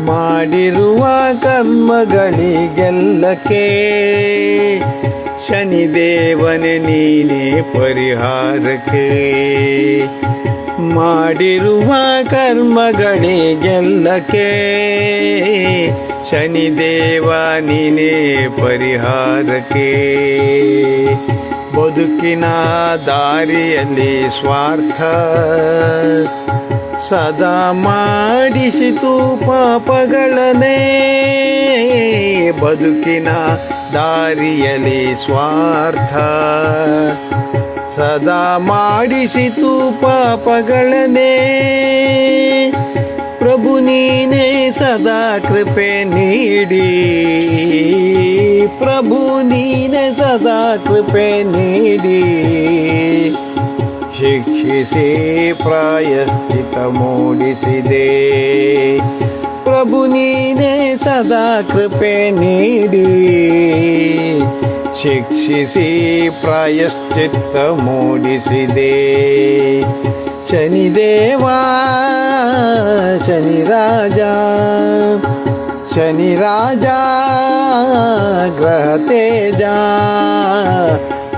ಮಾಡಿರುವ ಕರ್ಮಗಳಿಗೆಲ್ಲಕ್ಕೆ ಶನಿದೇವನೇ ನೀನೇ ಪರಿಹಾರಕ್ಕೆ. ಮಾಡಿರುವ ಕರ್ಮಗಳಿಗೆಲ್ಲಕ್ಕೆ ಶನಿದೇವ ನೀನೇ ಪರಿಹಾರಕ್ಕೆ. ಬದುಕಿನ ದಾರಿಯಲ್ಲಿ ಸ್ವಾರ್ಥ ಸದಾ ಮಾಡಿಸಿತು ಪಾಪಗಳನ್ನೇ. ಬದುಕಿನ ದಾರಿಯಲ್ಲಿ ಸ್ವಾರ್ಥ ಸದಾ ಮಾಡಿಸಿತು ಪಾಪಗಳನ್ನೇ. ಪ್ರಭು ನೀನೇ ಸದಾ ಕೃಪೆ ನೀಡಿ, ಪ್ರಭು ನೀನೇ ಸದಾ ಕೃಪೆ ನೀಡಿ, ಶಿಕ್ಷಿಸಿ ಪ್ರಾಯಶ್ಚಿತ ಮೂಡಿಸಿದೆ. ಪ್ರಭು ನೀನೇ ಸದಾ ಕೃಪೆ ನೀಡಿ, ಶಿಕ್ಷಿಸಿ ಪ್ರಾಯಶ್ಚಿತ್ತ ಮೂಡಿಸಿದೆ. ಶನಿದೇವ ಶನಿರಾಜ ಶನಿರಾಜ ಗ್ರಹ ತೇಜ,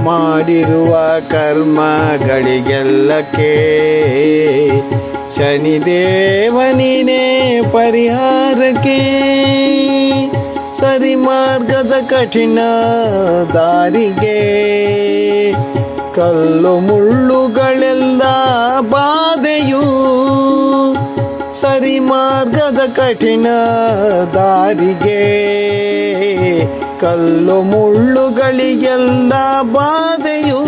ಮಾಡಿರುವ ಕರ್ಮಗಳಿಗೆಲ್ಲಕ್ಕೆ ಶನಿದೇವ ನೀನೇ ಪರಿಹಾರಕ್ಕೆ. ಸರಿ ಮಾರ್ಗದ ಕಠಿಣ ದಾರಿಗೆ ಕಲ್ಲು ಮುಳ್ಳುಗಳೆಲ್ಲ ಬಾಧೆಯು. ಸರಿ ಮಾರ್ಗದ ಕಠಿಣ ದಾರಿಗೆ ಕಲ್ಲು ಮುಳ್ಳುಗಳಿಗೆಲ್ಲ ಬಾಧೆಯು.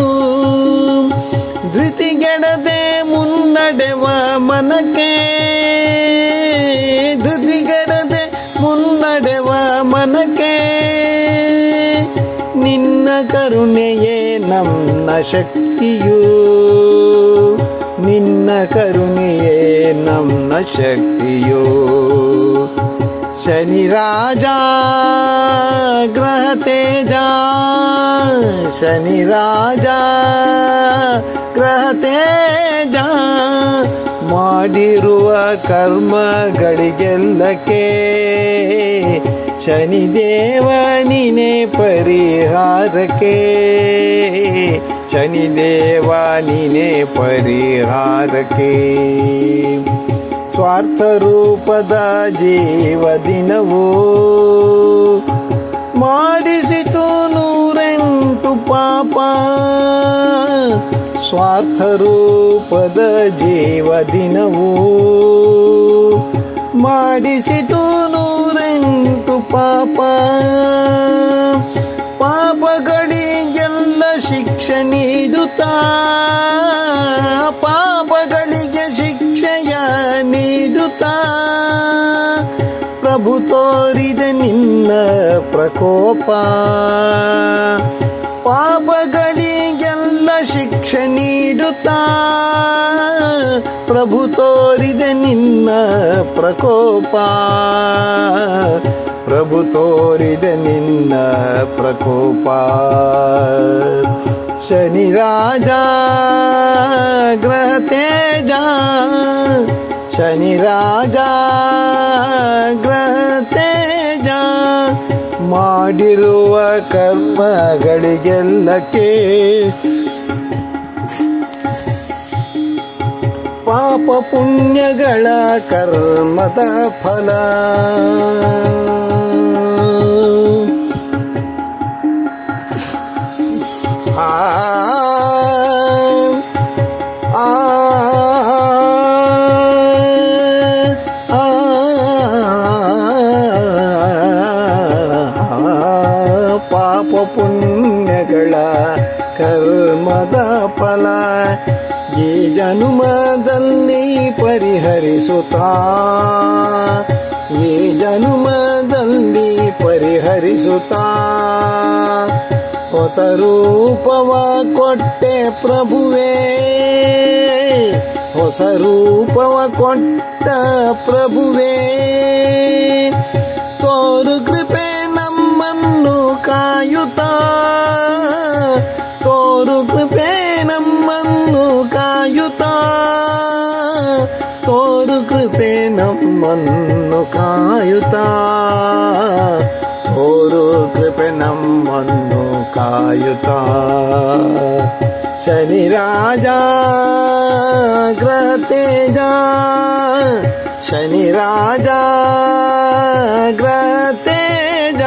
ಧೃತಿಗೆಡದೆ ಮುನ್ನಡೆವ ಮನಕ್ಕೆ, ಧೃತಿಗೆಡದೆ ಮುನ್ನಡೆವ ಮನಕ್ಕೆ, ನಿನ್ನ ಕರುಣೆಯೇ ನಮ್ಮ ಶಕ್ತಿಯು, ನಿನ್ನ ಕರುಣೆಯೇ ನಮ್ಮ ಶಕ್ತಿಯು. ಶನಿರಾಜ ಗ್ರಹ ತೇಜ, ಶನಿರಾಜ ಗ್ರಹ ತೇಜ, ಮಾಡಿರುವ ಕರ್ಮಗಳಿಗೆಲ್ಲಕ್ಕೆ ಶನಿದೇವ ನೀನೇ ಪರಿಹಾರಕ್ಕೆ. ಶನಿದೇವ ನೀನೇ ಪರಿಹಾರಕ್ಕೆ. ಸ್ವಾರ್ಥ ರೂಪದ ಜೀವ ದಿನವೂ ಮಾಡಿಸಿತು 108 ಪಾಪ. ಸ್ವಾರ್ಥ ರೂಪದ ಜೀವ ದಿನವೂ ಮಾಡಿಸಿತು 108 ಪಾಪ. ಪಾಪಗಳಿಗೆಲ್ಲ ಶಿಕ್ಷೆ ನೀಡುತ್ತಾ, ಪಾಪಗಳಿಗೆ ಶಿಕ್ಷೆಯ ನೀಡುತ್ತಾ, ಪ್ರಭು ತೋರಿದ ನಿನ್ನ ಪ್ರಕೋಪ. ಪಾಪಗಳಿಗೆಲ್ಲ ಶಿಕ್ಷೆ ನೀಡುತ್ತಾ, ಪ್ರಭು ತೋರಿದ ನಿನ್ನ ಪ್ರಕೋಪ. ಪ್ರಭು ತೋರಿದ ನಿನ್ನ ಪ್ರಕೋಪ. ಶನಿರಾಜ ಗ್ರಹ ತೇಜ, ಶನಿರಾಜ ಗ್ರಹ ತೇಜ, ಮಾಡಿರುವ ಕರ್ಮಗಳಿಗೆಲ್ಲಕ್ಕೆ ಪಾಪ ಪುಣ್ಯಗಳ ಕರ್ಮದ ಫಲ. ಪಾಪ ಪುಣ್ಯಗಳ ಕರ್ಮದ ಫಲ ಈ ಜನುಮದಲ್ಲಿ ಪರಿಹರಿಸುತ್ತಾ, ಈ ಜನುಮದಲ್ಲಿ ಪರಿಹರಿಸುತ್ತಾ, ಹೊಸ ರೂಪವ ಕೊಟ್ಟೆ ಪ್ರಭುವೇ, ಹೊಸ ರೂಪವ ಕೊಟ್ಟ ಪ್ರಭುವೇ. ತೋರು ಕೃಪೆ ನಮ್ಮನ್ನು ಕಾಯುತ್ತಾ, ತೋರು ಕೃಪೆ ನಮ್ಮನ್ನು ಕಾಯುತ್ತಾ, ತೋರು ಕೃಪೆ ನಮ್ಮನ್ನು ಕಾಯುತ್ತಾ, ತೋರು ಕೃಪೆ ನಮ್ಮನ್ನು ಕಾಯುತ್ತಾ. ಶನಿ ರಾಜ ಗ್ರತೇಜ, ಶನಿ ರಾಜ ಗ್ರತೇಜ,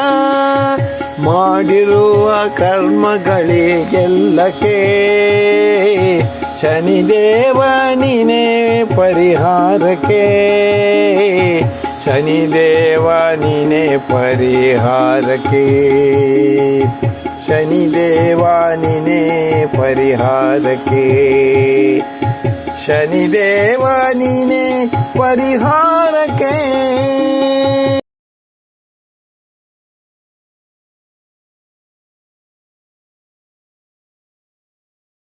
ಮಾಡಿರುವ ಕರ್ಮಗಳಿಗೆಲ್ಲಕ್ಕೆ ಶನಿದೇವ ನೀನೇ ಪರಿಹಾರಕ್ಕೆ, ಶನಿದೇವ ನೀನೇ ಪರಿಹಾರಕ್ಕೆ, ಶನಿದೇವ ನೀನೇ ಪರಿಹಾರಕ್ಕೆ, ಶನಿದೇವ ನೀನೇ ಪರಿಹಾರಕ್ಕೆ.